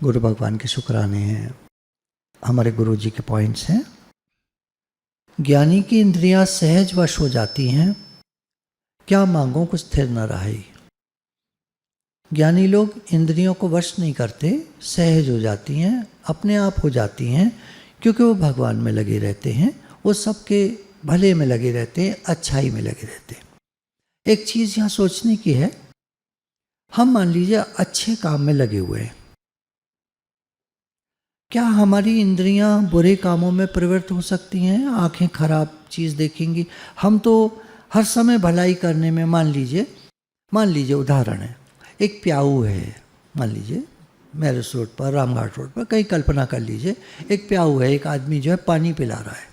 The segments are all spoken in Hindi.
गुरु भगवान के शुक्राने हैं। हमारे गुरु जी के पॉइंट्स हैं। ज्ञानी की इंद्रियां सहज वश हो जाती हैं, क्या मांगों को स्थिर न रही। ज्ञानी लोग इंद्रियों को वश नहीं करते, सहज हो जाती हैं, अपने आप हो जाती हैं, क्योंकि वो भगवान में लगे रहते हैं, वो सबके भले में लगे रहते हैं, अच्छाई में लगे रहते हैं। एक चीज़ यहाँ सोचने की है, हम मान लीजिए अच्छे काम में लगे हुए हैं, क्या हमारी इंद्रियां बुरे कामों में प्रवृत्त हो सकती हैं? आंखें खराब चीज़ देखेंगी। हम तो हर समय भलाई करने में, मान लीजिए उदाहरण है, एक प्याऊ है, मान लीजिए मैरिज रोड पर, रामघाट रोड पर, कहीं कल्पना कर लीजिए, एक प्याऊ है, एक आदमी जो है पानी पिला रहा है,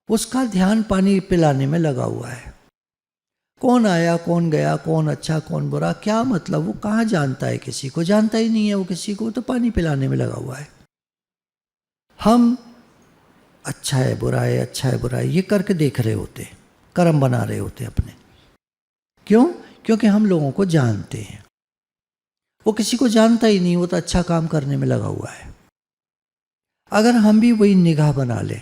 उसका ध्यान पानी पिलाने में लगा हुआ है। कौन आया कौन गया, कौन अच्छा कौन बुरा, क्या मतलब, वो कहाँ जानता है, किसी को जानता ही नहीं है वो, किसी को तो पानी पिलाने में लगा हुआ है। हम अच्छा है बुरा है, अच्छा है बुरा है, ये करके देख रहे होते, कर्म बना रहे होते अपने। क्यों? क्योंकि हम लोगों को जानते हैं। वो किसी को जानता ही नहीं, वो तो अच्छा काम करने में लगा हुआ है। अगर हम भी वही निगाह बना लें,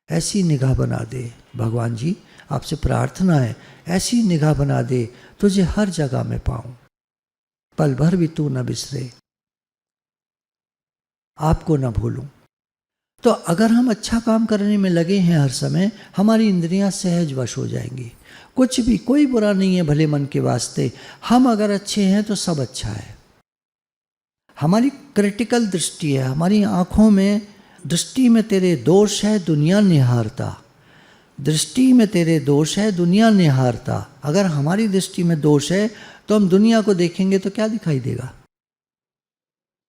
ऐसी निगाह बना दे, भगवान जी आपसे प्रार्थना है, ऐसी निगाह बना दे तुझे हर जगह में पाऊं, पल भर भी तू न बिसरे, आपको न भूलूं। तो अगर हम अच्छा काम करने में लगे हैं हर समय, हमारी इंद्रियां सहज वश हो जाएंगी। कुछ भी, कोई बुरा नहीं है भले मन के वास्ते। हम अगर अच्छे हैं तो सब अच्छा है। हमारी क्रिटिकल दृष्टि है, हमारी आंखों में, दृष्टि में तेरे दोष है दुनिया निहारता, दृष्टि में तेरे दोष है दुनिया निहारता। अगर हमारी दृष्टि में दोष है तो हम दुनिया को देखेंगे तो क्या दिखाई देगा?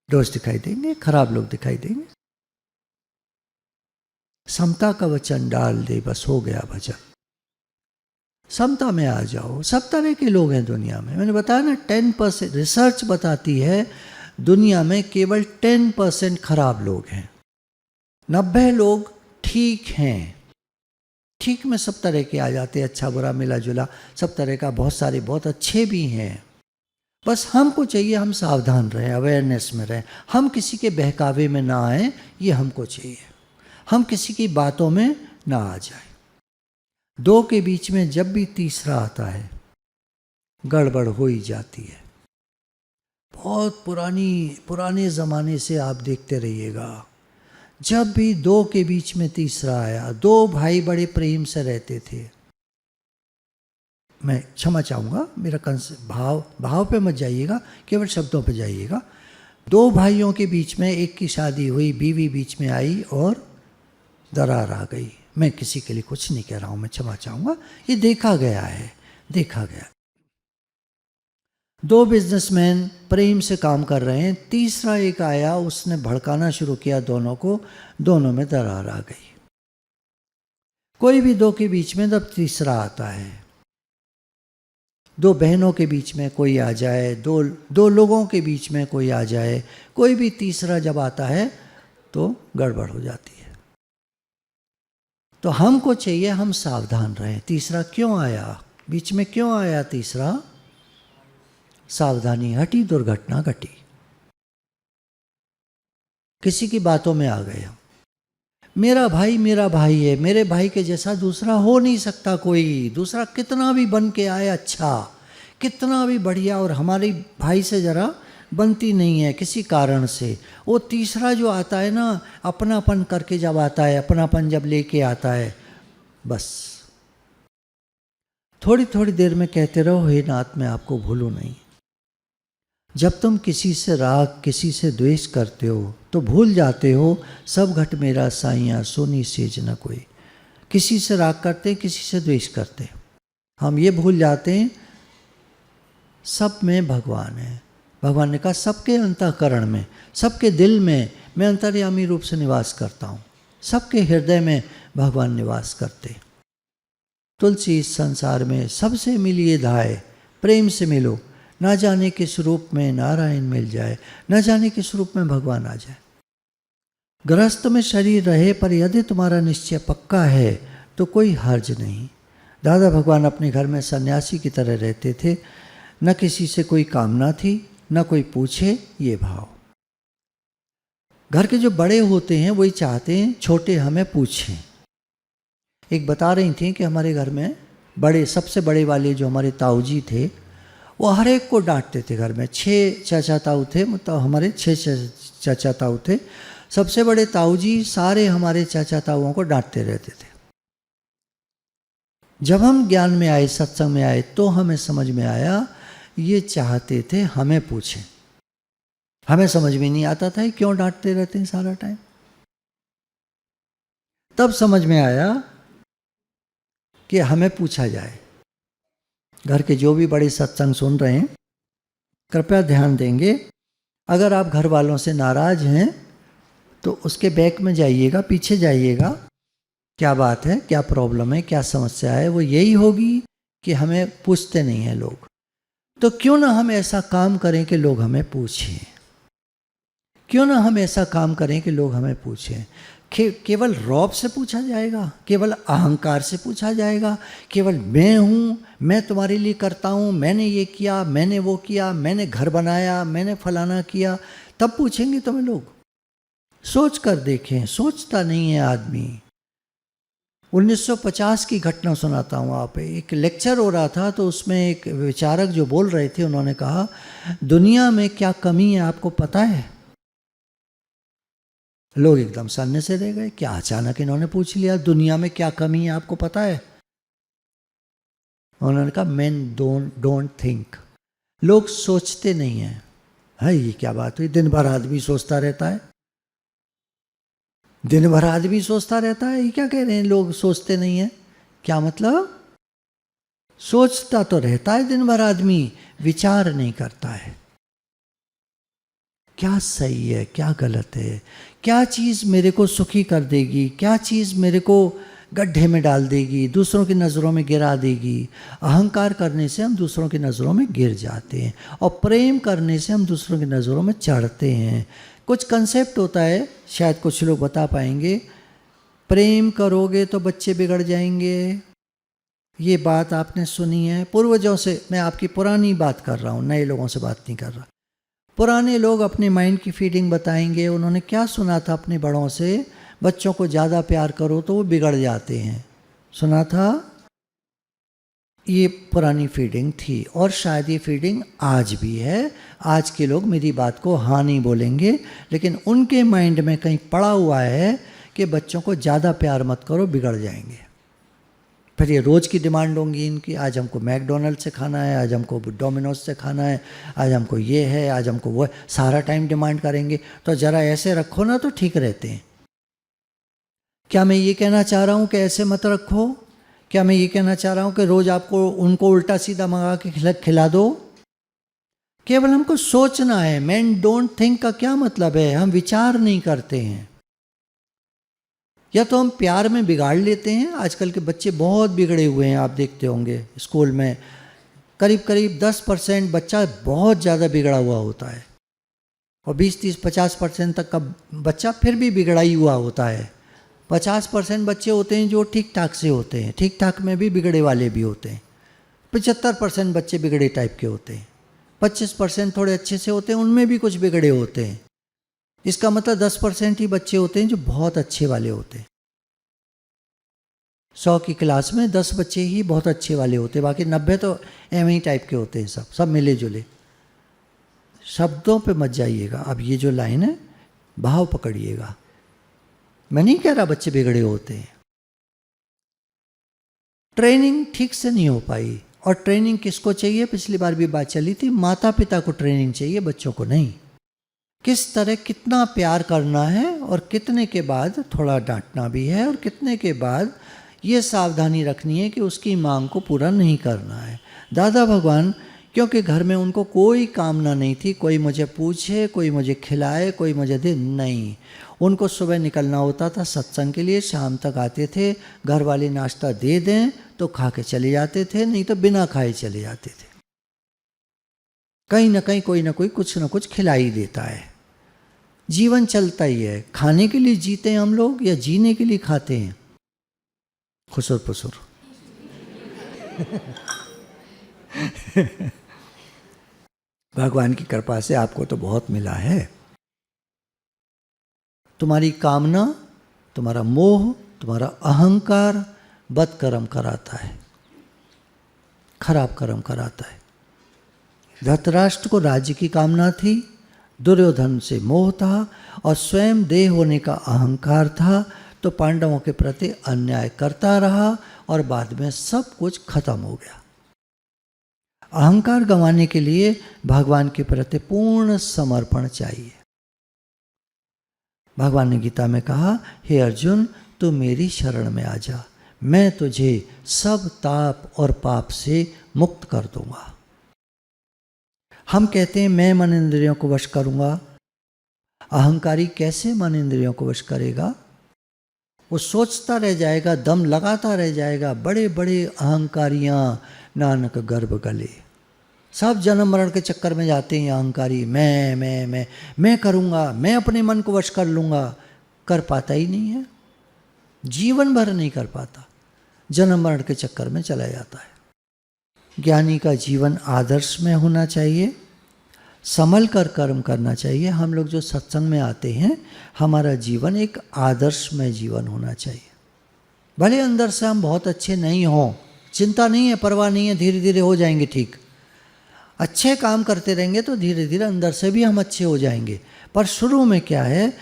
दोष दिखाई देंगे, खराब लोग दिखाई देंगे। समता का वचन डाल दे, बस हो गया भजन। समता में आ जाओ। सब तरह के लोग हैं दुनिया में। मैंने बताया ना, 10%, रिसर्च बताती है दुनिया में केवल 10% खराब लोग हैं, 90 लोग ठीक हैं। ठीक में सब तरह के आ जाते हैं, अच्छा बुरा मिला जुला सब तरह का, बहुत सारे बहुत अच्छे भी हैं। बस हमको चाहिए हम सावधान रहें, अवेयरनेस में रहें, हम किसी के बहकावे में ना आए, ये हमको चाहिए। हम किसी की बातों में ना आ जाए। दो के बीच में जब भी तीसरा आता है, गड़बड़ हो ही जाती है। बहुत पुराने ज़माने से आप देखते रहिएगा, जब भी दो के बीच में तीसरा आया, दो भाई बड़े प्रेम से रहते थे। मैं क्षमा चाहूँगा, मेरा भाव पे मत जाइएगा, केवल शब्दों पे जाइएगा। दो भाइयों के बीच में एक की शादी हुई, बीवी बीच में आई और दरार आ गई। मैं किसी के लिए कुछ नहीं कह रहा हूँ, मैं क्षमा चाहूँगा, ये देखा गया है, देखा गया। दो बिजनेसमैन प्रेम से काम कर रहे हैं, तीसरा एक आया, उसने भड़काना शुरू किया दोनों को, दोनों में दरार आ गई। कोई भी दो के बीच में जब तीसरा आता है, दो बहनों के बीच में कोई आ जाए, दो लोगों के बीच में कोई आ जाए, कोई भी तीसरा जब आता है तो गड़बड़ हो जाती है। तो हमको चाहिए हम सावधान रहें। तीसरा क्यों आया, बीच में क्यों आया तीसरा? सावधानी हटी, दुर्घटना घटी, किसी की बातों में आ गए। मेरा भाई है, मेरे भाई के जैसा दूसरा हो नहीं सकता कोई। दूसरा कितना भी बन के आए अच्छा, कितना भी बढ़िया, और हमारे भाई से जरा बनती नहीं है किसी कारण से। वो तीसरा जो आता है ना, अपनापन करके जब आता है, अपनापन जब लेके आता है, बस थोड़ी थोड़ी देर में कहते रहो, हे नाथ मैं आपको भूलूं नहीं। जब तुम किसी से राग, किसी से द्वेष करते हो तो भूल जाते हो, सब घट मेरा साइया सोनी सेज न कोई। किसी से राग करते, किसी से द्वेष करते, हम ये भूल जाते हैं सब में भगवान है। भगवान ने कहा सबके अंतःकरण में, सबके दिल में मैं अंतर्यामी रूप से निवास करता हूँ। सबके हृदय में भगवान निवास करते। तुलसी इस संसार में सबसे मिलिए धाय, प्रेम से मिलो, ना जाने किस रूप में नारायण मिल जाए, ना जाने किस रूप में भगवान आ जाए। गृहस्थ में शरीर रहे, पर यदि तुम्हारा निश्चय पक्का है तो कोई हर्ज नहीं। दादा भगवान अपने घर में सन्यासी की तरह रहते थे, न किसी से कोई कामना थी, न कोई पूछे, ये भाव। घर के जो बड़े होते हैं वही चाहते हैं छोटे हमें पूछें। एक बता रही थी कि हमारे घर में बड़े, सबसे बड़े वाले जो हमारे ताऊ जी थे, वो हर एक को डांटते थे। घर में 6 चाचा ताऊ थे, मतलब हमारे 6 चाचा ताऊ थे। सबसे बड़े ताऊ जी सारे हमारे चाचा ताऊओं को डांटते रहते थे। जब हम ज्ञान में आए, सत्संग में आए, तो हमें समझ में आया ये चाहते थे हमें पूछें। हमें समझ में नहीं आता था क्यों डांटते रहते हैं सारा टाइम। तब समझ में आया कि हमें पूछा जाए। घर के जो भी बड़े सत्संग सुन रहे हैं, कृपया ध्यान देंगे। अगर आप घर वालों से नाराज हैं तो उसके बैक में जाइएगा, पीछे जाइएगा, क्या बात है, क्या प्रॉब्लम है, क्या समस्या है। वो यही होगी कि हमें पूछते नहीं हैं लोग। तो क्यों ना हम ऐसा काम करें कि लोग हमें पूछें। क्यों ना हम ऐसा काम करें कि लोग हमें पूछें। केवल रौब से पूछा जाएगा, केवल अहंकार से पूछा जाएगा, केवल मैं हूँ, मैं तुम्हारे लिए करता हूँ, मैंने ये किया, मैंने वो किया, मैंने घर बनाया, मैंने फलाना किया, तब पूछेंगे तुम्हें लोग। सोच कर देखें, सोचता नहीं है आदमी। 1950 की घटना सुनाता हूँ आप। एक लेक्चर हो रहा था तो उसमें एक विचारक जो बोल रहे थे, उन्होंने कहा दुनिया में क्या कमी है आपको पता है? लोग एकदम सन्ने से रह गए। क्या अचानक इन्होंने पूछ लिया दुनिया में क्या कमी है आपको पता है? उन्होंने कहा मेन डोंट थिंक। लोग सोचते नहीं हैं। है ये क्या बात हुई? दिन भर आदमी सोचता रहता है, दिन भर आदमी सोचता रहता है। ये क्या कह रहे हैं लोग सोचते नहीं है? क्या मतलब? सोचता तो रहता है दिन भर आदमी, विचार नहीं करता है। क्या सही है, क्या गलत है, क्या चीज़ मेरे को सुखी कर देगी, क्या चीज़ मेरे को गड्ढे में डाल देगी, दूसरों की नज़रों में गिरा देगी। अहंकार करने से हम दूसरों की नज़रों में गिर जाते हैं और प्रेम करने से हम दूसरों की नज़रों में चढ़ते हैं। कुछ कंसेप्ट होता है, शायद कुछ लोग बता पाएंगे। प्रेम करोगे तो बच्चे बिगड़ जाएंगे। ये बात आपने सुनी है पूर्वजों से। मैं आपकी पुरानी बात कर रहा हूँ, नए लोगों से बात नहीं कर रहा। पुराने लोग अपने माइंड की फीडिंग बताएंगे। उन्होंने क्या सुना था अपने बड़ों से? बच्चों को ज़्यादा प्यार करो तो वो बिगड़ जाते हैं। सुना था? ये पुरानी फीडिंग थी और शायद ये फीडिंग आज भी है। आज के लोग मेरी बात को हाँ नहीं बोलेंगे, लेकिन उनके माइंड में कहीं पड़ा हुआ है कि बच्चों को ज़्यादा प्यार मत करो, बिगड़ जाएंगे। फिर ये रोज़ की डिमांड होंगी इनकी, आज हमको मैकडोनल्ड से खाना है, आज हमको डोमिनोज से खाना है, आज हमको ये है, आज हमको वो है। सारा टाइम डिमांड करेंगे। तो ज़रा ऐसे रखो ना तो ठीक रहते हैं। क्या मैं ये कहना चाह रहा हूँ कि ऐसे मत रखो? क्या मैं ये कहना चाह रहा हूँ कि रोज़ आपको उनको उल्टा सीधा मंगा के खिला दो? केवल हमको सोचना है। मैन डोंट थिंक का क्या मतलब है? हम विचार नहीं करते हैं। या तो हम प्यार में बिगाड़ लेते हैं। आजकल के बच्चे बहुत बिगड़े हुए हैं, आप देखते होंगे स्कूल में करीब करीब 10% बच्चा बहुत ज़्यादा बिगड़ा हुआ होता है और 20-30-50% तक का बच्चा फिर भी बिगड़ा ही हुआ होता है। 50% बच्चे होते हैं जो ठीक ठाक से होते हैं, ठीक ठाक में भी बिगड़े वाले भी होते हैं। 75% बच्चे बिगड़े टाइप के होते हैं। 25% थोड़े अच्छे से होते हैं, उनमें भी कुछ बिगड़े होते हैं। इसका मतलब 10% ही बच्चे होते हैं जो बहुत अच्छे वाले होते हैं। 100 की क्लास में 10 बच्चे ही बहुत अच्छे वाले होते हैं, बाकी 90 तो एम ही टाइप के होते हैं। सब मिले जुले। शब्दों पे मत जाइएगा। अब ये जो लाइन है, भाव पकड़िएगा। मैं नहीं कह रहा बच्चे बिगड़े होते हैं। ट्रेनिंग ठीक से नहीं हो पाई। और ट्रेनिंग किसको चाहिए? पिछली बार भी बात चली थी, माता पिता को ट्रेनिंग चाहिए, बच्चों को नहीं। किस तरह कितना प्यार करना है और कितने के बाद थोड़ा डांटना भी है और कितने के बाद ये सावधानी रखनी है कि उसकी मांग को पूरा नहीं करना है। दादा भगवान, क्योंकि घर में उनको कोई कामना नहीं थी, कोई मुझे पूछे, कोई मुझे खिलाए, कोई मुझे दे, नहीं। उनको सुबह निकलना होता था सत्संग के लिए, शाम तक आते थे। घर वाले नाश्ता दे दें तो खा के चले जाते थे, नहीं तो बिना खाए चले जाते थे। कहीं ना कहीं कोई ना कोई कुछ ना कुछ खिला ही देता है। जीवन चलता ही है। खाने के लिए जीते हैं हम लोग या जीने के लिए खाते हैं? खुसुर पुसुर। भगवान की कृपा से आपको तो बहुत मिला है। तुम्हारी कामना, तुम्हारा मोह, तुम्हारा अहंकार बद कर्म कराता है, खराब कर्म कराता है। धृतराष्ट्र को राज्य की कामना थी, दुर्योधन से मोह था और स्वयं देह होने का अहंकार था, तो पांडवों के प्रति अन्याय करता रहा और बाद में सब कुछ खत्म हो गया। अहंकार गंवाने के लिए भगवान के प्रति पूर्ण समर्पण चाहिए। भगवान ने गीता में कहा, हे अर्जुन तू मेरी शरण में आ जा, मैं तुझे सब ताप और पाप से मुक्त कर दूंगा। हम कहते हैं मैं मन इंद्रियों को वश करूंगा। अहंकारी कैसे मन इंद्रियों को वश करेगा? वो सोचता रह जाएगा, दम लगाता रह जाएगा। बड़े बड़े अहंकारियां नानक गर्भ गले, सब जन्म मरण के चक्कर में जाते हैं अहंकारी। मैं करूंगा, मैं अपने मन को वश कर लूंगा। कर पाता ही नहीं है, जीवन भर नहीं कर पाता, जन्म मरण के चक्कर में चला जाता है। ज्ञानी का जीवन आदर्श में होना चाहिए, संभल कर कर्म करना चाहिए। हम लोग जो सत्संग में आते हैं, हमारा जीवन एक आदर्श में जीवन होना चाहिए। भले अंदर से हम बहुत अच्छे नहीं हों, चिंता नहीं है, परवाह नहीं है, धीरे धीरे हो जाएंगे ठीक। अच्छे काम करते रहेंगे तो धीरे धीरे अंदर से भी हम अच्छे हो जाएंगे। पर शुरू में क्या है,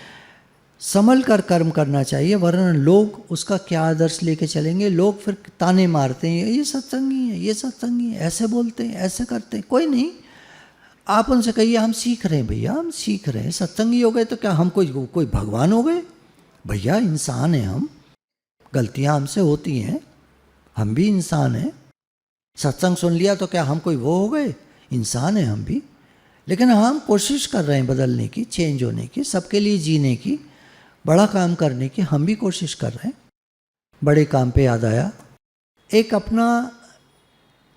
संभल कर कर्म करना चाहिए, वरना लोग उसका क्या आदर्श लेके चलेंगे। लोग फिर ताने मारते हैं, ये सत्संगी है, ये सत्संगी है, ऐसे बोलते हैं, ऐसे करते हैं। कोई नहीं, आप उनसे कहिए हम सीख रहे हैं भैया, हम सीख रहे हैं। सत्संगी हो गए तो क्या हम कोई भगवान हो गए? भैया इंसान हैं हम, गलतियां हमसे होती हैं, हम भी इंसान हैं। सत्संग सुन लिया तो क्या हम कोई वो हो गए? इंसान हैं हम भी। लेकिन हम कोशिश कर रहे हैं बदलने की, चेंज होने की, सबके लिए जीने की, बड़ा काम करने की हम भी कोशिश कर रहे हैं। बड़े काम पे याद आया, एक अपना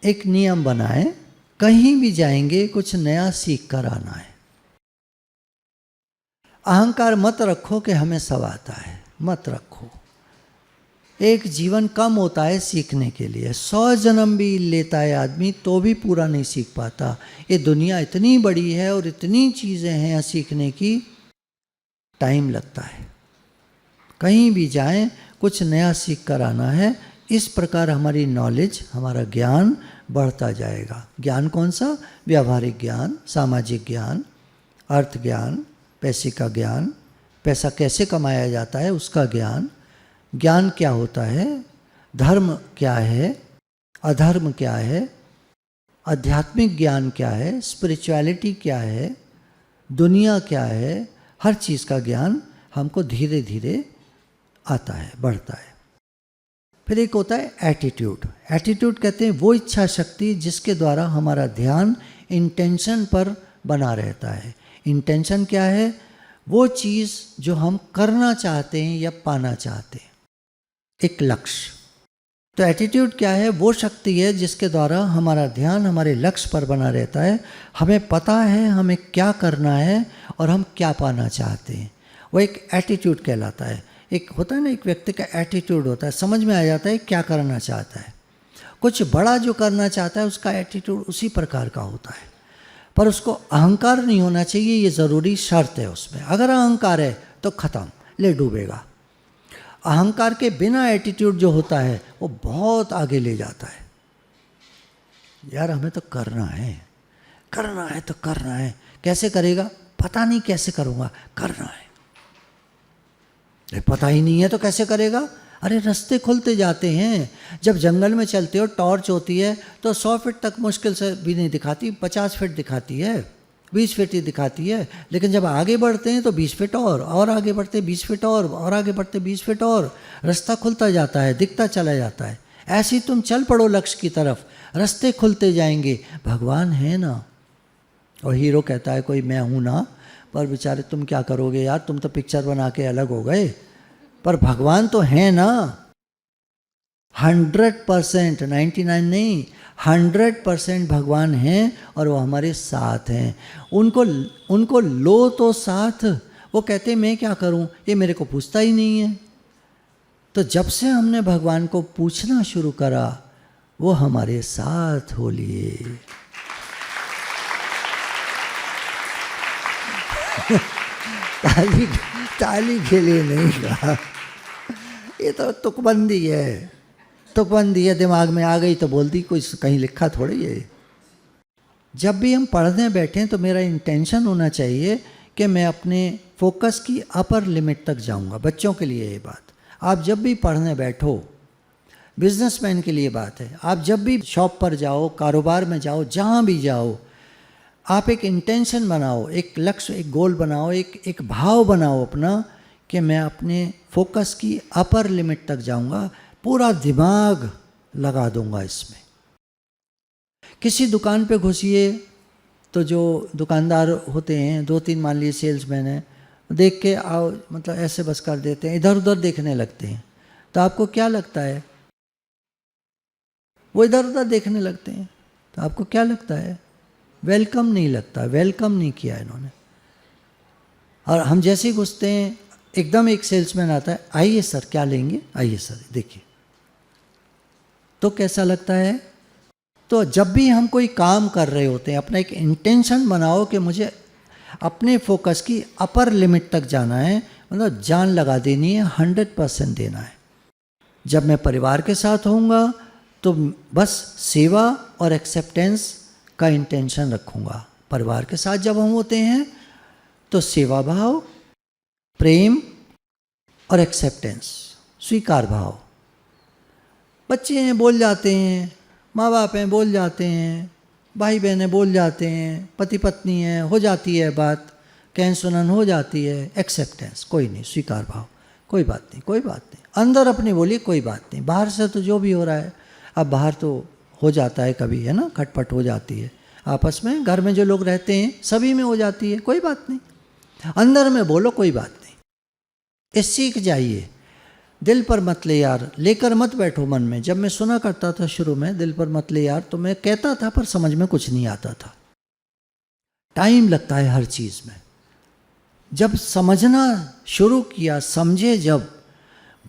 एक नियम बनाएं, कहीं भी जाएंगे कुछ नया सीख कर आना है। अहंकार मत रखो कि हमें सब आता है, मत रखो। एक जीवन कम होता है सीखने के लिए, 100 जन्म भी लेता है आदमी तो भी पूरा नहीं सीख पाता। ये दुनिया इतनी बड़ी है और इतनी चीज़ें हैं सीखने की, टाइम लगता है। कहीं भी जाएं कुछ नया सीख कर आना है। इस प्रकार हमारी नॉलेज, हमारा ज्ञान बढ़ता जाएगा। ज्ञान कौन सा? व्यावहारिक ज्ञान, सामाजिक ज्ञान, अर्थ ज्ञान, पैसे का ज्ञान, पैसा कैसे कमाया जाता है उसका ज्ञान, ज्ञान क्या होता है, धर्म क्या है, अधर्म क्या है, आध्यात्मिक ज्ञान क्या है, स्पिरिचुअलिटी क्या है, दुनिया क्या है, हर चीज़ का ज्ञान हमको धीरे धीरे आता है, बढ़ता है। फिर एक होता है एटीट्यूड। एटीट्यूड कहते हैं वो इच्छा शक्ति जिसके द्वारा हमारा ध्यान इंटेंशन पर बना रहता है। इंटेंशन क्या है? वो चीज़ जो हम करना चाहते हैं या पाना चाहते हैं, एक लक्ष्य। तो एटीट्यूड क्या है? वो शक्ति है जिसके द्वारा हमारा ध्यान हमारे लक्ष्य पर बना रहता है। हमें पता है हमें क्या करना है और हम क्या पाना चाहते हैं, वो एक एटीट्यूड कहलाता है। एक होता है ना, एक व्यक्ति का एटीट्यूड होता है, समझ में आ जाता है क्या करना चाहता है। कुछ बड़ा जो करना चाहता है उसका एटीट्यूड उसी प्रकार का होता है। पर उसको अहंकार नहीं होना चाहिए, ये ज़रूरी शर्त है उसमें। अगर अहंकार है तो ख़त्म, ले डूबेगा। अहंकार के बिना एटीट्यूड जो होता है वो बहुत आगे ले जाता है। यार हमें तो करना है, करना है तो करना है। कैसे करेगा? पता नहीं कैसे करूँगा, करना है। पता ही नहीं है तो कैसे करेगा? अरे रास्ते खुलते जाते हैं। जब जंगल में चलते हो, टॉर्च होती है तो 100 फीट तक मुश्किल से भी नहीं दिखाती, 50 फीट दिखाती है, 20 फीट ही दिखाती है। लेकिन जब आगे बढ़ते हैं तो 20 फीट और आगे बढ़ते 20 फीट और आगे बढ़ते 20 फीट और, रास्ता खुलता जाता है, दिखता चला जाता है। ऐसे ही तुम चल पड़ो लक्ष्य की तरफ, रास्ते खुलते जाएंगे। भगवान है ना। और हीरो कहता है कोई मैं हूँ ना, पर बेचारे तुम क्या करोगे यार, तुम तो पिक्चर बना के अलग हो गए, पर भगवान तो है ना। 100%, 99 नहीं, 100% भगवान हैं और वो हमारे साथ हैं। उनको लो तो साथ। वो कहते मैं क्या करूं, ये मेरे को पूछता ही नहीं है। तो जब से हमने भगवान को पूछना शुरू करा, वो हमारे साथ हो लिए। ताली ताली के लिए नहीं कहा, ये तो तुकबंदी है, तुकबंदी है, दिमाग में आ गई तो बोल दी, कोई कहीं लिखा थोड़ी है। जब भी हम पढ़ने बैठें तो मेरा इंटेंशन होना चाहिए कि मैं अपने फोकस की अपर लिमिट तक जाऊंगा। बच्चों के लिए ये बात, आप जब भी पढ़ने बैठो, बिजनेसमैन के लिए बात है, आप जब भी शॉप पर जाओ, कारोबार में जाओ, जहाँ भी जाओ, आप एक इंटेंशन बनाओ, एक लक्ष्य, एक गोल बनाओ, एक भाव बनाओ अपना कि मैं अपने फोकस की अपर लिमिट तक जाऊंगा, पूरा दिमाग लगा दूंगा इसमें। किसी दुकान पे घुसिए तो जो दुकानदार होते हैं, 2-3 मान लीजिए सेल्समैन हैं, देख के आओ मतलब ऐसे बस कर देते हैं, इधर उधर देखने लगते हैं, तो आपको क्या लगता है? वो इधर उधर देखने लगते हैं तो आपको क्या लगता है? वेलकम नहीं लगता, वेलकम नहीं किया इन्होंने। और हम जैसे ही घुसते हैं, एकदम एक सेल्समैन आता है, आइए सर क्या लेंगे, आइए सर देखिए, तो कैसा लगता है? तो जब भी हम कोई काम कर रहे होते हैं, अपना एक इंटेंशन बनाओ कि मुझे अपने फोकस की अपर लिमिट तक जाना है, मतलब जान लगा देनी है, 100% देना है। जब मैं परिवार के साथ होऊंगा तो बस सेवा और एक्सेप्टेंस का इंटेंशन रखूंगा। परिवार के साथ जब हम होते हैं तो सेवा भाव, प्रेम और एक्सेप्टेंस, स्वीकार भाव। बच्चे हैं बोल जाते हैं, माँ बाप हैं बोल जाते हैं, भाई बहनें बोल जाते हैं, पति पत्नी है, हो जाती है बात, कहन सुनन हो जाती है, एक्सेप्टेंस, कोई नहीं, स्वीकार भाव, कोई बात नहीं, कोई बात नहीं। अंदर अपनी बोलिए कोई बात नहीं, बाहर से तो जो भी हो रहा है, अब बाहर तो हो जाता है कभी, है ना, खटपट हो जाती है आपस में, घर में जो लोग रहते हैं सभी में हो जाती है, कोई बात नहीं। अंदर में बोलो कोई बात नहीं, ये सीख जाइए। दिल पर मत ले यार लेकर मत बैठो मन में। जब मैं सुना करता था शुरू में दिल पर मत ले यार, तो मैं कहता था पर समझ में कुछ नहीं आता था। टाइम लगता है हर चीज़ में। जब समझना शुरू किया, समझे जब,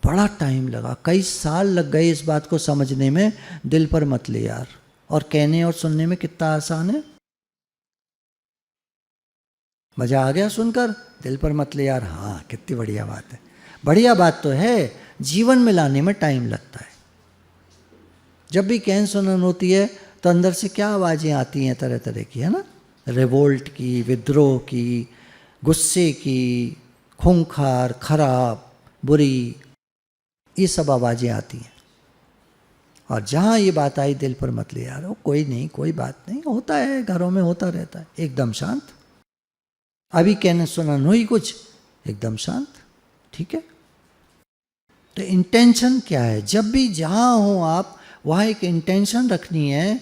बड़ा टाइम लगा, कई साल लग गए इस बात को समझने में, दिल पर मत ले यार। और कहने और सुनने में कितना आसान है। मजा आ गया सुनकर, दिल पर मत ले यार, हाँ कितनी बढ़िया बात है। बढ़िया बात तो है, जीवन में लाने में टाइम लगता है। जब भी कहन सुनन होती है तो अंदर से क्या आवाज़ें आती हैं तरह तरह की, है ना, रिवोल्ट की, विद्रोह की, गुस्से की, खूंखार, खराब, बुरी, ये सब आवाज़ें आती हैं। और जहाँ ये बात आई दिल पर मत ले यार, वो कोई नहीं, कोई बात नहीं, होता है, घरों में होता रहता है, एकदम शांत। अभी कहने सुनन हुई कुछ, एकदम शांत, ठीक है। तो इंटेंशन क्या है? जब भी जहाँ हो आप, वहाँ एक इंटेंशन रखनी है।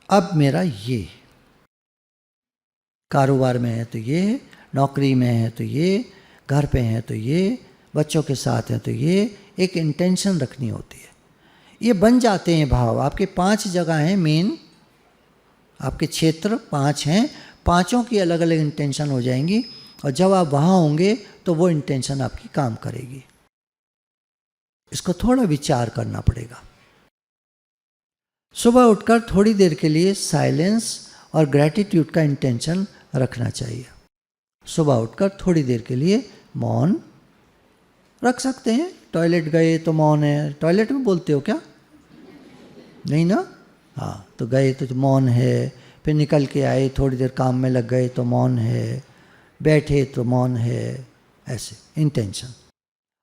अब मेरा ये कारोबार में है तो ये, नौकरी में है तो ये, घर पे है तो ये, बच्चों के साथ है तो ये, एक इंटेंशन रखनी होती है। ये बन जाते हैं भाव। आपके 5 जगह हैं मेन, आपके क्षेत्र 5 हैं, पांचों की अलग अलग इंटेंशन हो जाएंगी। और जब आप वहाँ होंगे तो वो इंटेंशन आपकी काम करेगी। इसको थोड़ा विचार करना पड़ेगा। सुबह उठकर थोड़ी देर के लिए साइलेंस और ग्रैटिट्यूड का इंटेंशन रखना चाहिए। सुबह उठकर थोड़ी देर के लिए मौन रख सकते हैं। टॉयलेट गए तो मौन है। टॉयलेट में बोलते हो क्या? नहीं ना? हाँ, तो गए तो मौन है, फिर निकल के आए, थोड़ी देर काम में लग गए तो मौन है, बैठे तो मौन है, ऐसे इंटेंशन।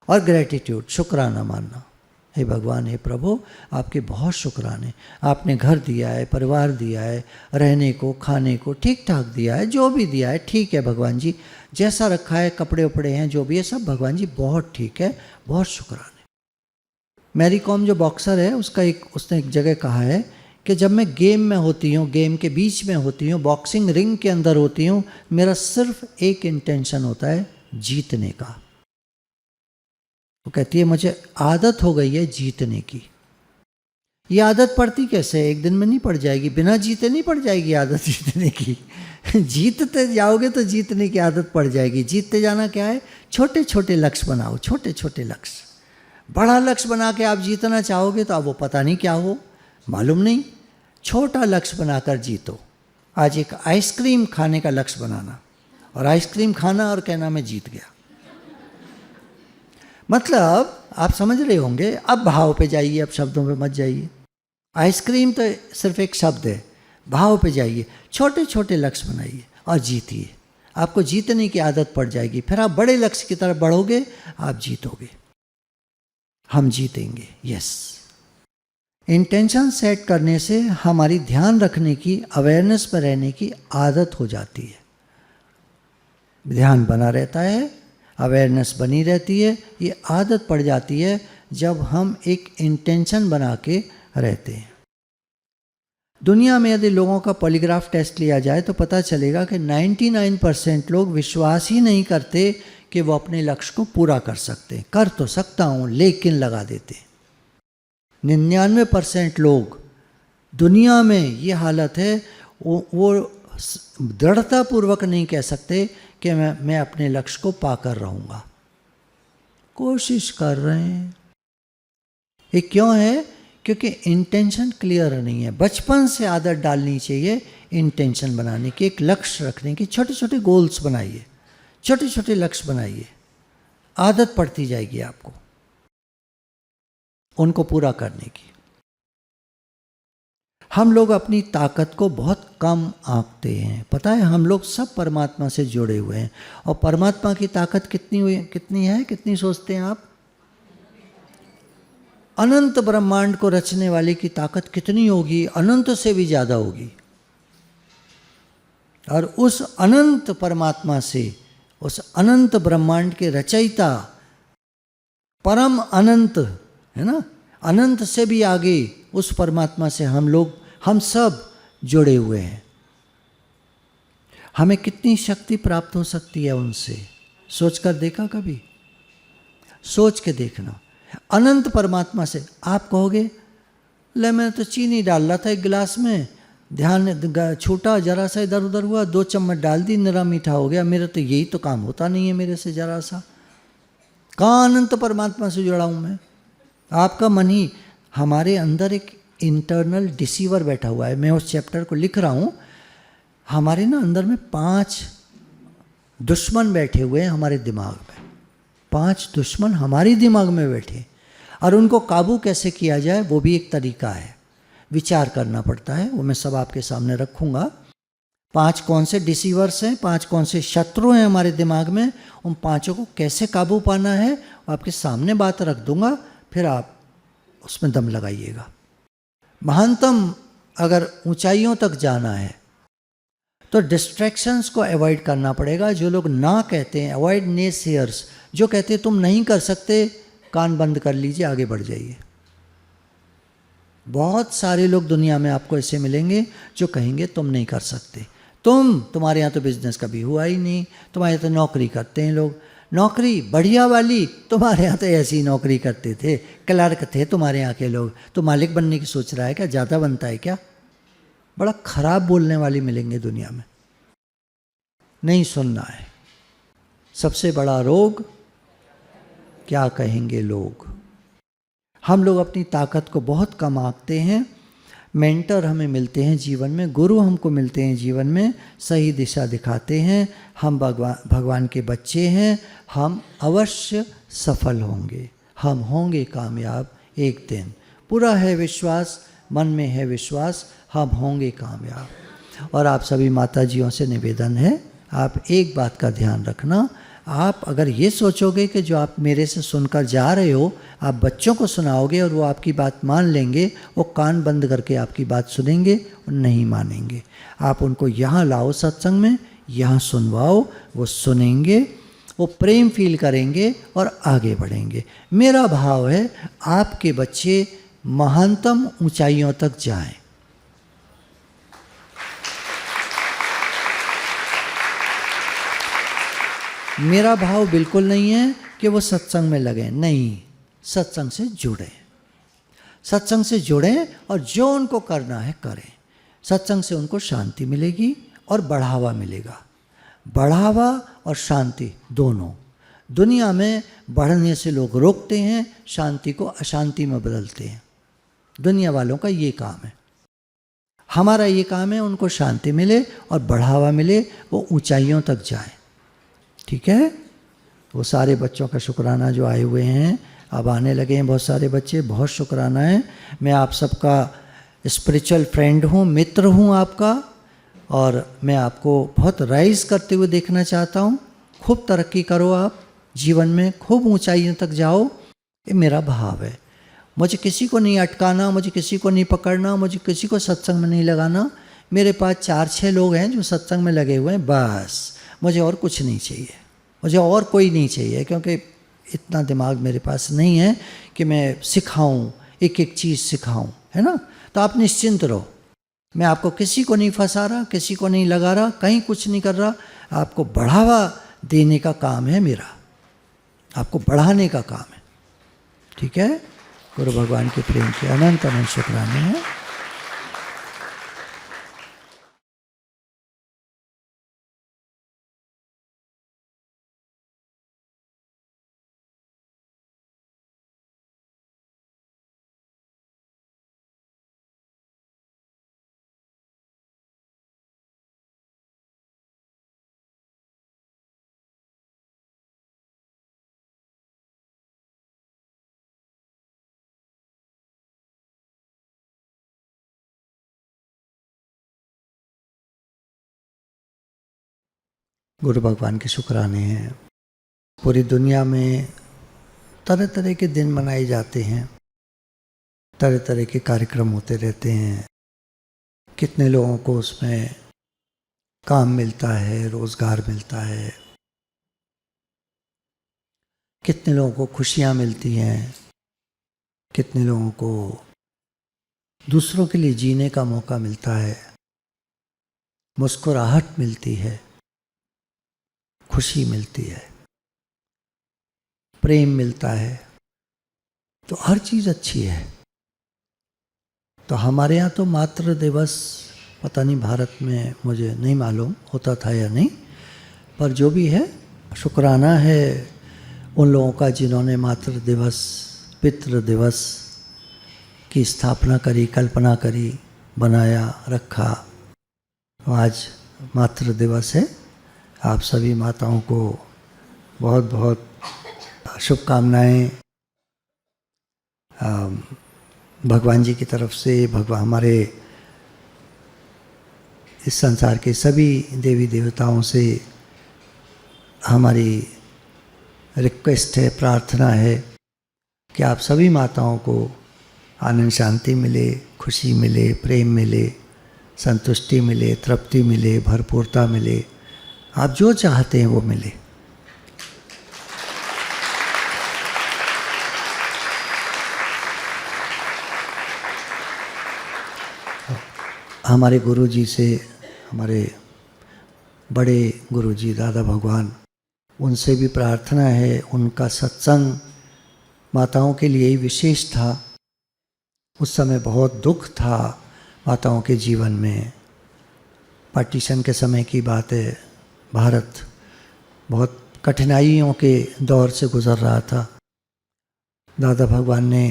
और ग्रैटिट्यूड, शुक्राना मानना। हे भगवान, हे प्रभु, आपके बहुत शुक्राने, आपने घर दिया है, परिवार दिया है, रहने को, खाने को ठीक ठाक दिया है, जो भी दिया है ठीक है भगवान जी, जैसा रखा है, कपड़े उपड़े हैं, जो भी है सब भगवान जी बहुत ठीक है, बहुत शुक्राने। मैरी कॉम जो बॉक्सर है, उसने एक जगह कहा है कि जब मैं गेम में होती हूँ, गेम के बीच में होती हूँ, बॉक्सिंग रिंग के अंदर होती हूँ, मेरा सिर्फ एक इंटेंशन होता है, जीतने का। वो कहती है मुझे आदत हो गई है जीतने की। ये आदत पड़ती कैसे? एक दिन में नहीं पड़ जाएगी, बिना जीते नहीं पड़ जाएगी आदत जीतने की। जीतते जाओगे तो जीतने की आदत पड़ जाएगी। जीतते जाना क्या है? छोटे छोटे लक्ष्य बनाओ, छोटे छोटे लक्ष्य। बड़ा लक्ष्य बना के आप जीतना चाहोगे तो अब वो पता नहीं क्या हो, मालूम नहीं। छोटा लक्ष्य बनाकर जीतो। आज एक आइसक्रीम खाने का लक्ष्य बनाना, और आइसक्रीम खाना और कहना मैं जीत गया। मतलब आप समझ रहे होंगे। अब भाव पे जाइए, अब शब्दों पे मत जाइए। आइसक्रीम तो सिर्फ एक शब्द है, भाव पे जाइए, छोटे छोटे लक्ष्य बनाइए और जीतिए। आपको जीतने की आदत पड़ जाएगी, फिर आप बड़े लक्ष्य की तरफ बढ़ोगे, आप जीतोगे। हम जीतेंगे। यस। इंटेंशन सेट करने से हमारी ध्यान रखने की, अवेयरनेस पर रहने की आदत हो जाती है। ध्यान बना रहता है, अवेयरनेस बनी रहती है, ये आदत पड़ जाती है जब हम एक इंटेंशन बना के रहते हैं। दुनिया में यदि लोगों का पॉलीग्राफ टेस्ट लिया जाए तो पता चलेगा कि 99% लोग विश्वास ही नहीं करते कि वो अपने लक्ष्य को पूरा कर सकते हैं। कर तो सकता हूँ लेकिन लगा देते। 99% लोग दुनिया में ये हालत है, वो दृढ़तापूर्वक नहीं कह सकते कि मैं अपने लक्ष्य को पाकर रहूँगा। कोशिश कर रहे हैं। ये क्यों है? क्योंकि इंटेंशन क्लियर नहीं है। बचपन से आदत डालनी चाहिए इंटेंशन बनाने की, एक लक्ष्य रखने की। छोटे छोटे गोल्स बनाइए, छोटे छोटे लक्ष्य बनाइए, आदत पड़ती जाएगी आपको उनको पूरा करने की। हम लोग अपनी ताकत को बहुत कम आंकते हैं। पता है, हम लोग सब परमात्मा से जुड़े हुए हैं, और परमात्मा की ताकत कितनी है, कितनी सोचते हैं आप? अनंत ब्रह्मांड को रचने वाले की ताकत कितनी होगी? अनंत से भी ज्यादा होगी। और उस अनंत परमात्मा से, उस अनंत ब्रह्मांड के रचयिता, परम अनंत है ना, अनंत से भी आगे उस परमात्मा से हम सब जुड़े हुए हैं। हमें कितनी शक्ति प्राप्त हो सकती है उनसे? सोचकर देखा कभी? सोच के देखना। अनंत परमात्मा से आप कहोगे, ले मैं तो चीनी डाल रहा था एक गिलास में, ध्यान छूटा, जरा सा इधर उधर हुआ, 2 चम्मच डाल दी, निरा मीठा हो गया। मेरा तो यही तो काम होता नहीं है मेरे से जरा सा। कहाँ अनंत परमात्मा से जुड़ा हूँ मैं? आपका मन ही, हमारे अंदर एक इंटरनल डिसीवर बैठा हुआ है। मैं उस चैप्टर को लिख रहा हूँ। हमारे ना अंदर में 5 दुश्मन बैठे हुए हैं हमारे दिमाग में। 5 दुश्मन हमारे दिमाग में बैठे, और उनको काबू कैसे किया जाए वो भी एक तरीका है। विचार करना पड़ता है, वो मैं सब आपके सामने रखूँगा। 5 कौन से डिसीवर्स हैं, 5 कौन से शत्रु हैं हमारे दिमाग में, उन 5 को कैसे काबू पाना है आपके सामने बात रख दूंगा, फिर आप उसमें दम लगाइएगा। महानतम अगर ऊंचाइयों तक जाना है तो डिस्ट्रैक्शंस को अवॉइड करना पड़ेगा। जो लोग ना कहते हैं, अवॉइड नेसेयर्स, जो कहते हैं तुम नहीं कर सकते, कान बंद कर लीजिए, आगे बढ़ जाइए। बहुत सारे लोग दुनिया में आपको ऐसे मिलेंगे जो कहेंगे तुम नहीं कर सकते, तुम्हारे यहाँ तो बिजनेस कभी हुआ ही नहीं, तुम्हारे यहाँ तो नौकरी करते हैं लोग, नौकरी बढ़िया वाली, तुम्हारे यहाँ तो ऐसी नौकरी करते थे, क्लर्क थे तुम्हारे यहाँ के लोग, तो मालिक बनने की सोच रहा है क्या? ज़्यादा बनता है क्या? बड़ा खराब बोलने वाली मिलेंगे दुनिया में। नहीं सुनना है। सबसे बड़ा रोग, क्या कहेंगे लोग। हम लोग अपनी ताकत को बहुत कम आंकते हैं। मेंटर हमें मिलते हैं जीवन में, गुरु हमको मिलते हैं जीवन में, सही दिशा दिखाते हैं। हम भगवान के बच्चे हैं, हम अवश्य सफल होंगे, हम होंगे कामयाब एक दिन। पूरा है विश्वास, मन में है विश्वास, हम होंगे कामयाब। और आप सभी माताजियों से निवेदन है, आप एक बात का ध्यान रखना। आप अगर ये सोचोगे कि जो आप मेरे से सुनकर जा रहे हो आप बच्चों को सुनाओगे और वो आपकी बात मान लेंगे, वो कान बंद करके आपकी बात सुनेंगे और नहीं मानेंगे। आप उनको यहाँ लाओ सत्संग में, यहाँ सुनवाओ, वो सुनेंगे, वो प्रेम फील करेंगे और आगे बढ़ेंगे। मेरा भाव है आपके बच्चे महानतम ऊंचाइयों तक जाएं। मेरा भाव बिल्कुल नहीं है कि वो सत्संग में लगे, नहीं, सत्संग से जुड़े, सत्संग से जुड़ें और जो उनको करना है करें। सत्संग से उनको शांति मिलेगी और बढ़ावा मिलेगा। बढ़ावा और शांति दोनों। दुनिया में बढ़ने से लोग रोकते हैं, शांति को अशांति में बदलते हैं। दुनिया वालों का ये काम है। हमारा ये काम है उनको शांति मिले और बढ़ावा मिले, वो ऊंचाइयों तक जाएं। ठीक है। वो सारे बच्चों का शुक्राना जो आए हुए हैं, अब आने लगे हैं बहुत सारे बच्चे, बहुत शुक्राना है। मैं आप सबका स्पिरिचुअल फ्रेंड हूँ, मित्र हूँ आपका, और मैं आपको बहुत राइज करते हुए देखना चाहता हूँ। खूब तरक्की करो आप जीवन में, खूब ऊंचाइयों तक जाओ, ये मेरा भाव है। मुझे किसी को नहीं अटकाना, मुझे किसी को नहीं पकड़ना, मुझे किसी को सत्संग में नहीं लगाना। मेरे पास 4-6 लोग हैं जो सत्संग में लगे हुए हैं, बस मुझे और कुछ नहीं चाहिए, मुझे और कोई नहीं चाहिए, क्योंकि इतना दिमाग मेरे पास नहीं है कि मैं सिखाऊं, एक एक चीज़ सिखाऊं, है ना। तो आप निश्चिंत रहो, मैं आपको किसी को नहीं फंसा रहा, किसी को नहीं लगा रहा, कहीं कुछ नहीं कर रहा। आपको बढ़ावा देने का काम है मेरा, आपको बढ़ाने का काम है, ठीक है। गुरु भगवान के प्रेम के अनंत अनंत शुक्राने हैं। गुरु भगवान के शुक्राने हैं। पूरी दुनिया में तरह तरह के दिन मनाए जाते हैं, तरह तरह के कार्यक्रम होते रहते हैं। कितने लोगों को उसमें काम मिलता है, रोजगार मिलता है, कितने लोगों को खुशियाँ मिलती हैं, कितने लोगों को दूसरों के लिए जीने का मौका मिलता है, मुस्कुराहट मिलती है, खुशी मिलती है, प्रेम मिलता है, तो हर चीज़ अच्छी है। तो हमारे यहाँ तो मातृ दिवस, पता नहीं भारत में, मुझे नहीं मालूम होता था या नहीं, पर जो भी है शुक्राना है उन लोगों का जिन्होंने मातृ दिवस, पितृ दिवस की स्थापना करी, कल्पना करी, बनाया, रखा। आज मातृ दिवस है। आप सभी माताओं को बहुत बहुत शुभकामनाएं भगवान जी की तरफ से। भगवान हमारे इस संसार के सभी देवी देवताओं से हमारी रिक्वेस्ट है, प्रार्थना है कि आप सभी माताओं को आनंद शांति मिले, खुशी मिले, प्रेम मिले, संतुष्टि मिले, तृप्ति मिले, भरपूरता मिले, आप जो चाहते हैं वो मिले। हमारे गुरु जी से, हमारे बड़े गुरु जी दादा भगवान, उनसे भी प्रार्थना है, उनका सत्संग माताओं के लिए ही विशेष था। उस समय बहुत दुख था माताओं के जीवन में। पार्टीशन के समय की बात है, भारत बहुत कठिनाइयों के दौर से गुजर रहा था। दादा भगवान ने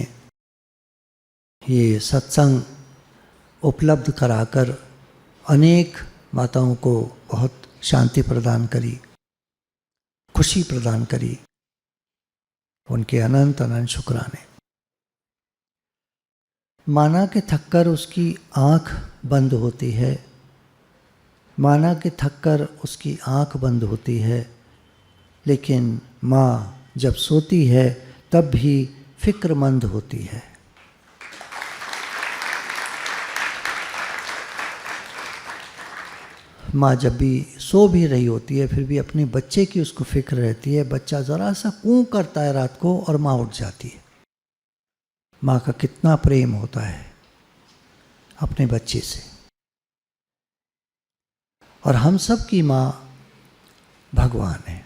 ये सत्संग उपलब्ध कराकर अनेक माताओं को बहुत शांति प्रदान करी, खुशी प्रदान करी। उनके अनंत अनंत शुक्राने। माना के थककर उसकी आँख बंद होती है, माना के थककर उसकी आँख बंद होती है, लेकिन माँ जब सोती है तब भी फिक्रमंद होती है। माँ जब भी सो भी रही होती है फिर भी अपने बच्चे की उसको फिक्र रहती है। बच्चा ज़रा सा कूं करता है रात को और माँ उठ जाती है। माँ का कितना प्रेम होता है अपने बच्चे से। और हम सब की माँ भगवान है,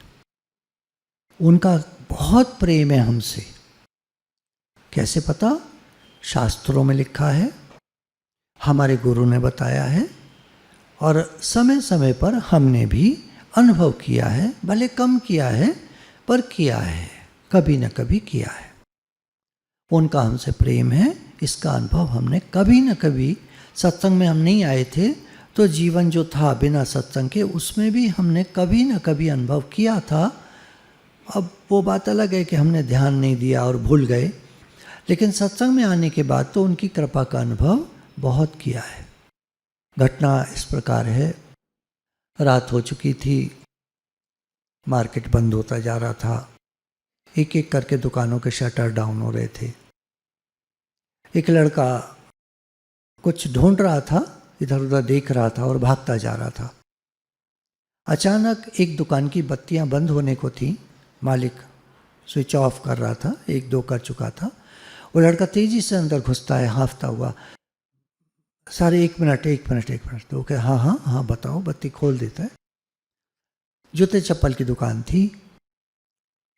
उनका बहुत प्रेम है हमसे। कैसे पता? शास्त्रों में लिखा है, हमारे गुरु ने बताया है, और समय समय पर हमने भी अनुभव किया है। भले कम किया है पर किया है, कभी न कभी किया है। उनका हमसे प्रेम है, इसका अनुभव हमने कभी न कभी, सत्संग में हम नहीं आए थे तो जीवन जो था बिना सत्संग के, उसमें भी हमने कभी ना कभी अनुभव किया था। अब वो बात अलग है कि हमने ध्यान नहीं दिया और भूल गए, लेकिन सत्संग में आने के बाद तो उनकी कृपा का अनुभव बहुत किया है। घटना इस प्रकार है, रात हो चुकी थी, मार्केट बंद होता जा रहा था, एक एक करके दुकानों के शटर डाउन हो रहे थे। एक लड़का कुछ ढूंढ रहा था, इधर उधर देख रहा था और भागता जा रहा था। अचानक एक दुकान की बत्तियां बंद होने को थी, मालिक स्विच ऑफ कर रहा था, एक दो कर चुका था। वो लड़का तेजी से अंदर घुसता है हाँफता हुआ, सारे एक मिनट एक मिनट एक मिनट। तो कहे हाँ हाँ हाँ बताओ, बत्ती खोल देता है। जूते चप्पल की दुकान थी।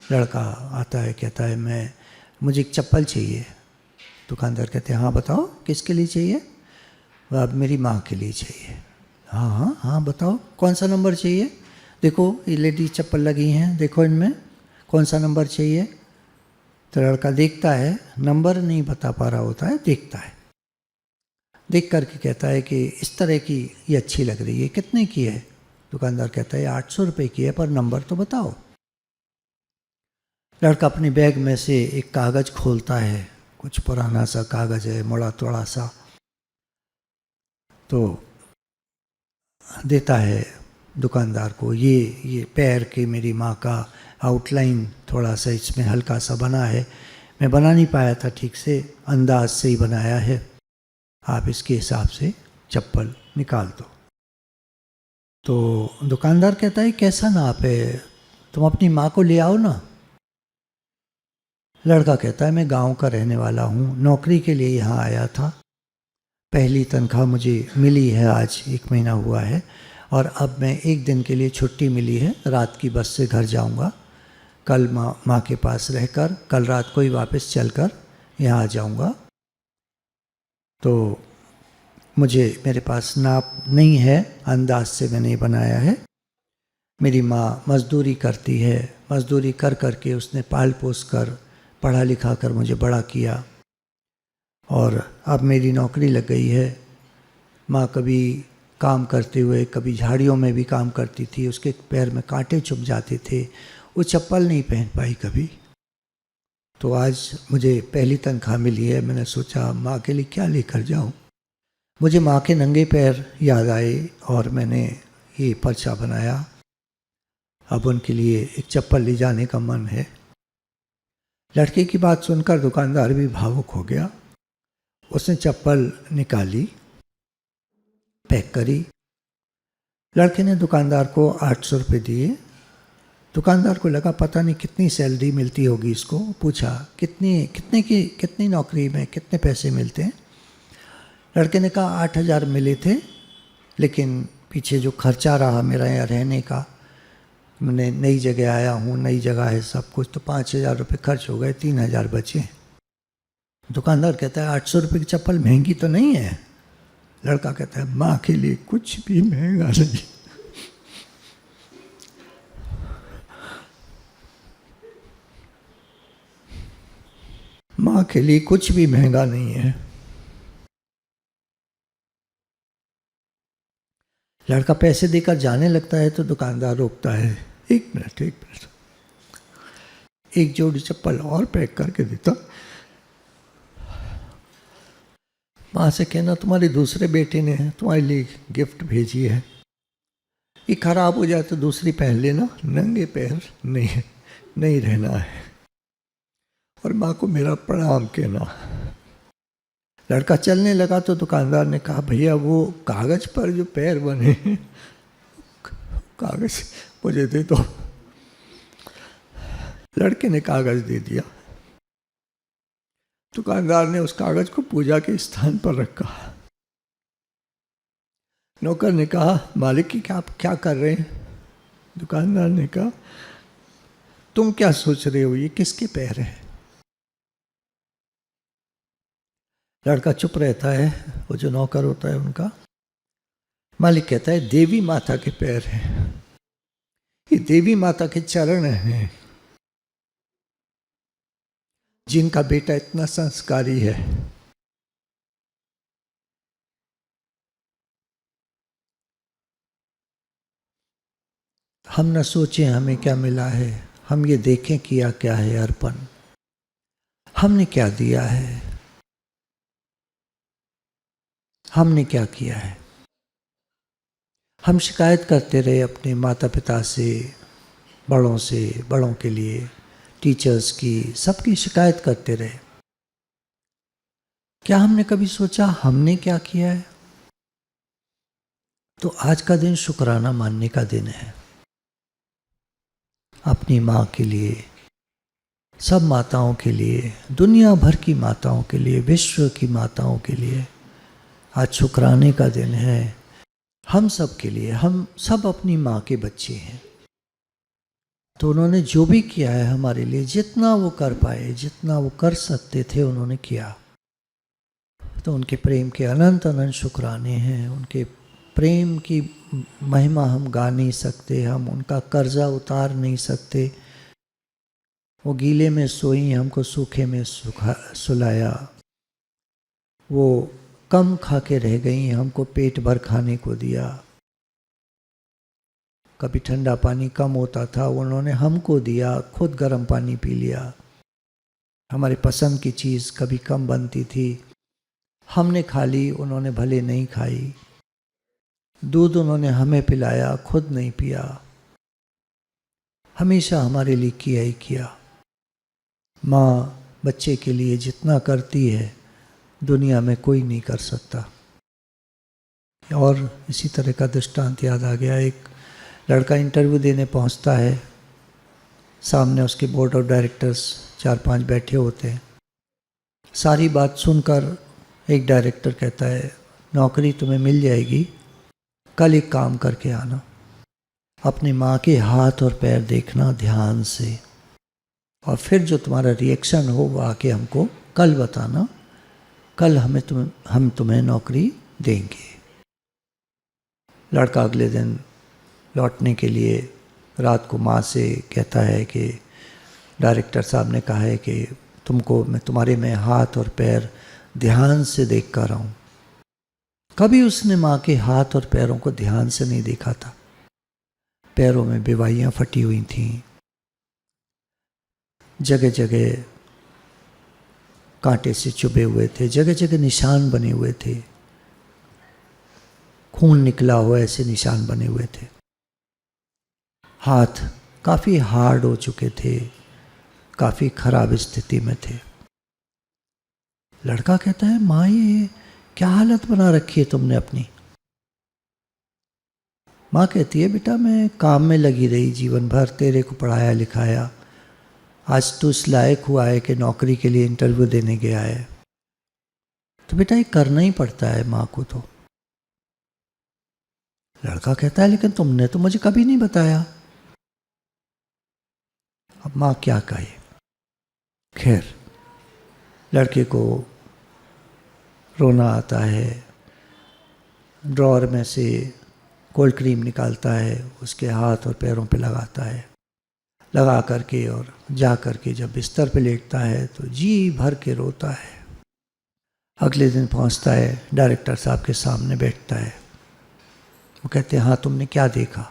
लड़का आता है, कहता है मुझे एक चप्पल चाहिए। दुकानदार कहते हैं हाँ बताओ किसके लिए चाहिए? वह अब मेरी माँ के लिए चाहिए। हाँ हाँ हाँ बताओ कौन सा नंबर चाहिए? देखो ये लेडीज चप्पल लगी हैं, देखो इनमें कौन सा नंबर चाहिए। तो लड़का देखता है, नंबर नहीं बता पा रहा होता है, देखता है, देख करके कहता है कि इस तरह की ये अच्छी लग रही है, कितने की है? दुकानदार कहता है 800 रुपये की है, पर नंबर तो बताओ। लड़का अपनी बैग में से एक कागज़ खोलता है, कुछ पुराना सा कागज़ है, मुड़ा तोड़ा सा, तो देता है दुकानदार को। ये पैर के मेरी माँ का आउटलाइन थोड़ा सा इसमें हल्का सा बना है, मैं बना नहीं पाया था ठीक से, अंदाज से ही बनाया है, आप इसके हिसाब से चप्पल निकाल दो। तो दुकानदार कहता है कैसा नाप है, तुम अपनी माँ को ले आओ ना। लड़का कहता है मैं गांव का रहने वाला हूँ, नौकरी के लिए यहाँ आया था, पहली तनख्वाह मुझे मिली है, आज 1 महीना हुआ है, और अब मैं 1 दिन के लिए छुट्टी मिली है, रात की बस से घर जाऊँगा, कल माँ के पास रहकर कल रात को ही वापस चलकर यहाँ आ जाऊँगा। तो मेरे पास नाप नहीं है, अंदाज से मैंने बनाया है। मेरी माँ मज़दूरी करती है, मज़दूरी कर कर के उसने पाल पोस कर पढ़ा लिखा कर मुझे बड़ा किया, और अब मेरी नौकरी लग गई है। माँ कभी काम करते हुए कभी झाड़ियों में भी काम करती थी, उसके पैर में कांटे चुभ जाते थे, वो चप्पल नहीं पहन पाई कभी। तो आज मुझे पहली तनख्वाह मिली है, मैंने सोचा माँ के लिए क्या लेकर जाऊँ। मुझे माँ के नंगे पैर याद आए और मैंने ये पर्चा बनाया। अब उनके लिए एक चप्पल ले जाने का मन है। लड़के की बात सुनकर दुकानदार भी भावुक हो गया। उसने चप्पल निकाली, पैक करी। लड़के ने दुकानदार को 800 रुपये दिए। दुकानदार को लगा पता नहीं कितनी सैलरी मिलती होगी इसको। पूछा कितनी नौकरी में कितने पैसे मिलते हैं? लड़के ने कहा 8,000 मिले थे, लेकिन पीछे जो खर्चा रहा मेरा यहाँ रहने का, मैंने नई जगह आया हूँ, नई जगह है सब कुछ, तो 5,000 रुपये खर्च हो गए, 3,000 बचे। दुकानदार कहता है 800 रुपये की चप्पल महंगी तो नहीं है? लड़का कहता है माँ के लिए कुछ भी महंगा नहीं। माँ के लिए कुछ भी महंगा नहीं है। लड़का पैसे देकर जाने लगता है तो दुकानदार रोकता है, एक मिनट एक जोड़ी चप्पल और पैक करके देता। माँ से कहना तुम्हारे दूसरे बेटे ने तुम्हारे लिए गिफ्ट भेजी है, ये खराब हो जाए तो दूसरी पहन लेना, नंगे पैर नहीं रहना है, और माँ को मेरा प्रणाम कहना। लड़का चलने लगा तो दुकानदार ने कहा भैया वो कागज पर जो पैर बने हैं, कागज मुझे दे दो। लड़के ने कागज दे दिया। दुकानदार ने उस कागज को पूजा के स्थान पर रखा। नौकर ने कहा मालिक की आप क्या कर रहे हैं? दुकानदार ने कहा तुम क्या सोच रहे हो, ये किसके पैर हैं? लड़का चुप रहता है, वो जो नौकर होता है उनका। मालिक कहता है देवी माता के पैर हैं, ये देवी माता के चरण हैं, जिनका बेटा इतना संस्कारी है। हम न सोचें हमें क्या मिला है, हम ये देखें किया क्या है अर्पण, हमने क्या दिया है, हमने क्या किया है। हम शिकायत करते रहे अपने माता पिता से, बड़ों से, बड़ों के लिए, टीचर्स की, सबकी शिकायत करते रहे। क्या हमने कभी सोचा हमने क्या किया है? तो आज का दिन शुक्राना मानने का दिन है। अपनी माँ के लिए, सब माताओं के लिए, दुनिया भर की माताओं के लिए, विश्व की माताओं के लिए आज शुक्राने का दिन है। हम सब के लिए, हम सब अपनी माँ के बच्चे हैं। तो उन्होंने जो भी किया है हमारे लिए, जितना वो कर पाए, जितना वो कर सकते थे, उन्होंने किया। तो उनके प्रेम के अनंत अनंत शुक्राने हैं। उनके प्रेम की महिमा हम गा नहीं सकते, हम उनका कर्जा उतार नहीं सकते। वो गीले में सोई, हमको सूखे में सुलाया। वो कम खा के रह गई, हमको पेट भर खाने को दिया। कभी ठंडा पानी कम होता था, उन्होंने हमको दिया, खुद गर्म पानी पी लिया। हमारी पसंद की चीज़ कभी कम बनती थी, हमने खा ली, उन्होंने भले नहीं खाई। दूध उन्होंने हमें पिलाया, खुद नहीं पिया। हमेशा हमारे लिए किया ही किया। माँ बच्चे के लिए जितना करती है, दुनिया में कोई नहीं कर सकता। और इसी तरह का दृष्टांत याद आ गया। एक लड़का इंटरव्यू देने पहुंचता है, सामने उसके बोर्ड ऑफ डायरेक्टर्स 4-5 बैठे होते हैं। सारी बात सुनकर एक डायरेक्टर कहता है, नौकरी तुम्हें मिल जाएगी, कल एक काम करके आना, अपनी माँ के हाथ और पैर देखना ध्यान से, और फिर जो तुम्हारा रिएक्शन हो वो आके हमको कल बताना, कल हम तुम्हें नौकरी देंगे। लड़का अगले दिन लौटने के लिए रात को माँ से कहता है कि डायरेक्टर साहब ने कहा है कि मैं तुम्हारे में हाथ और पैर ध्यान से देख कर आऊँ। कभी उसने माँ के हाथ और पैरों को ध्यान से नहीं देखा था। पैरों में बेवाइयाँ फटी हुई थीं, जगह जगह कांटे से चुभे हुए थे, जगह जगह निशान बने हुए थे, खून निकला हुआ ऐसे निशान बने हुए थे। हाथ काफ़ी हार्ड हो चुके थे, काफ़ी खराब स्थिति में थे। लड़का कहता है, माँ ये क्या हालत बना रखी है तुमने अपनी? माँ कहती है, बेटा मैं काम में लगी रही जीवन भर, तेरे को पढ़ाया लिखाया, आज तू इस लायक हुआ है कि नौकरी के लिए इंटरव्यू देने गया है, तो बेटा ये करना ही पड़ता है माँ को। तो लड़का कहता है, लेकिन तुमने तो मुझे कभी नहीं बताया। अब माँ क्या कहे। खैर, लड़के को रोना आता है, ड्रॉअर में से कोल्ड क्रीम निकालता है, उसके हाथ और पैरों पे लगाता है, लगा करके और जा करके जब बिस्तर पे लेटता है तो जी भर के रोता है। अगले दिन पहुंचता है, डायरेक्टर साहब के सामने बैठता है। वो कहते हैं, हाँ तुमने क्या देखा?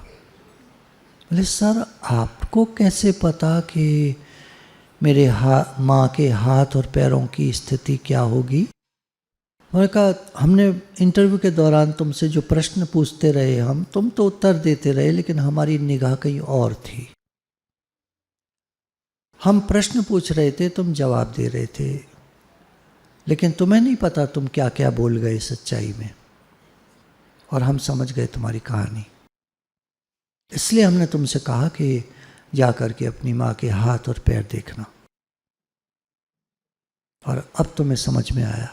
बोले, सर आपको कैसे पता कि मेरे माँ के हाथ और पैरों की स्थिति क्या होगी? उन्होंने कहा, हमने इंटरव्यू के दौरान तुमसे जो प्रश्न पूछते रहे, तुम तो उत्तर देते रहे, लेकिन हमारी निगाह कहीं और थी। हम प्रश्न पूछ रहे थे, तुम जवाब दे रहे थे, लेकिन तुम्हें नहीं पता तुम क्या क्या बोल गए सच्चाई में, और हम समझ गए तुम्हारी कहानी। इसलिए हमने तुमसे कहा कि जा करके अपनी माँ के हाथ और पैर देखना। और अब तुम्हें समझ में आया।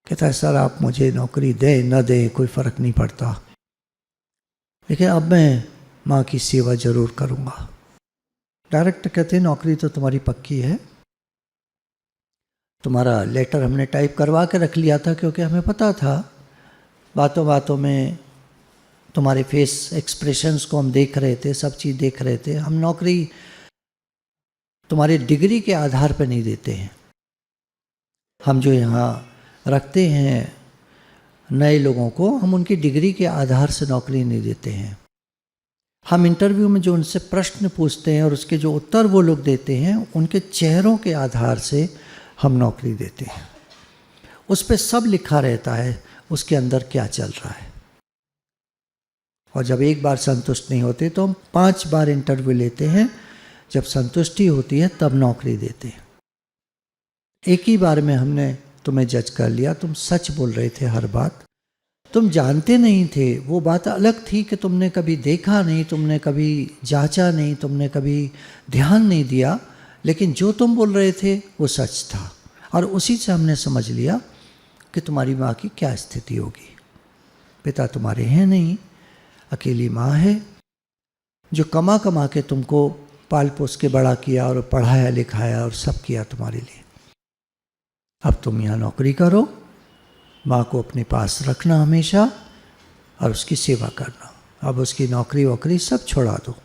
कहता है, सर आप मुझे नौकरी दें न दें कोई फ़र्क नहीं पड़ता, लेकिन अब मैं माँ की सेवा ज़रूर करूँगा। डायरेक्टर कहते हैं, नौकरी तो तुम्हारी पक्की है, तुम्हारा लेटर हमने टाइप करवा के रख लिया था, क्योंकि हमें पता था, बातों बातों में तुम्हारे फेस एक्सप्रेशंस को हम देख रहे थे, सब चीज़ देख रहे थे। हम नौकरी तुम्हारी डिग्री के आधार पर नहीं देते हैं। हम जो यहाँ रखते हैं नए लोगों को, हम उनकी डिग्री के आधार से नौकरी नहीं देते हैं। हम इंटरव्यू में जो उनसे प्रश्न पूछते हैं और उसके जो उत्तर वो लोग देते हैं, उनके चेहरों के आधार से हम नौकरी देते हैं। उस पर सब लिखा रहता है उसके अंदर क्या चल रहा है। और जब एक बार संतुष्ट नहीं होते तो हम 5 बार इंटरव्यू लेते हैं। जब संतुष्टि होती है तब नौकरी देते हैं। एक ही बार में हमने तुम्हें जज कर लिया, तुम सच बोल रहे थे हर बात, तुम जानते नहीं थे, वो बात अलग थी कि तुमने कभी देखा नहीं, तुमने कभी जांचा नहीं, तुमने कभी ध्यान नहीं दिया, लेकिन जो तुम बोल रहे थे वो सच था। और उसी से हमने समझ लिया कि तुम्हारी माँ की क्या स्थिति होगी। पिता तुम्हारे हैं नहीं, अकेली माँ है जो कमा कमा के तुमको पाल पोस के बड़ा किया और पढ़ाया लिखाया और सब किया तुम्हारे लिए। अब तुम यहाँ नौकरी करो, माँ को अपने पास रखना हमेशा और उसकी सेवा करना। अब उसकी नौकरी वोकरी सब छोड़ा दो,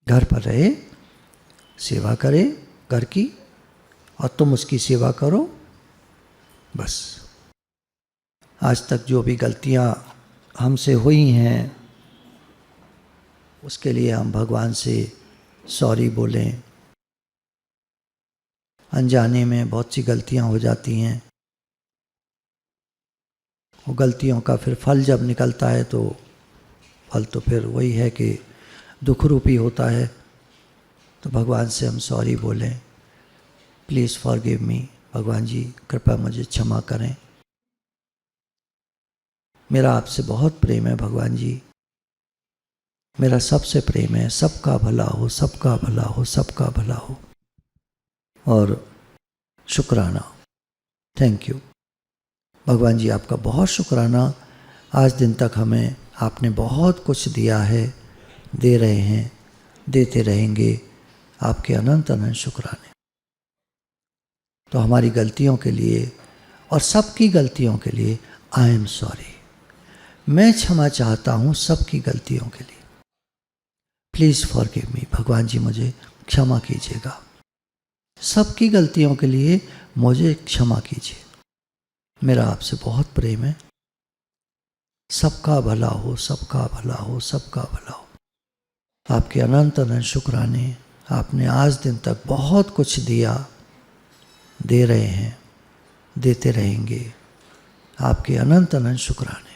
घर पर रहे, सेवा करे घर की और तुम उसकी सेवा करो, बस। आज तक जो भी गलतियाँ हमसे हुई हैं उसके लिए हम भगवान से सॉरी बोलें। अनजाने में बहुत सी गलतियां हो जाती हैं, वो गलतियों का फिर फल जब निकलता है तो फल तो फिर वही है कि दुख रूपी होता है। तो भगवान से हम सॉरी बोलें, प्लीज़ फॉरगिव मी, भगवान जी कृपया मुझे क्षमा करें, मेरा आपसे बहुत प्रेम है भगवान जी, मेरा सबसे प्रेम है, सबका भला हो, सबका भला हो, सबका भला हो। और शुक्राना, थैंक यू भगवान जी, आपका बहुत शुक्राना। आज दिन तक हमें आपने बहुत कुछ दिया है, दे रहे हैं, देते रहेंगे, आपके अनंत अनंत शुक्राने। तो हमारी गलतियों के लिए और सबकी गलतियों के लिए आई एम सॉरी, मैं क्षमा चाहता हूँ सबकी गलतियों के लिए। प्लीज़ फॉरगिव मी, भगवान जी मुझे क्षमा कीजिएगा, सबकी गलतियों के लिए मुझे क्षमा कीजिए, मेरा आपसे बहुत प्रेम है, सबका भला हो, सबका भला हो, सबका भला हो। आपके अनंत अनंत शुक्राने, आपने आज दिन तक बहुत कुछ दिया, दे रहे हैं, देते रहेंगे, आपके अनंत अनंत शुक्राने।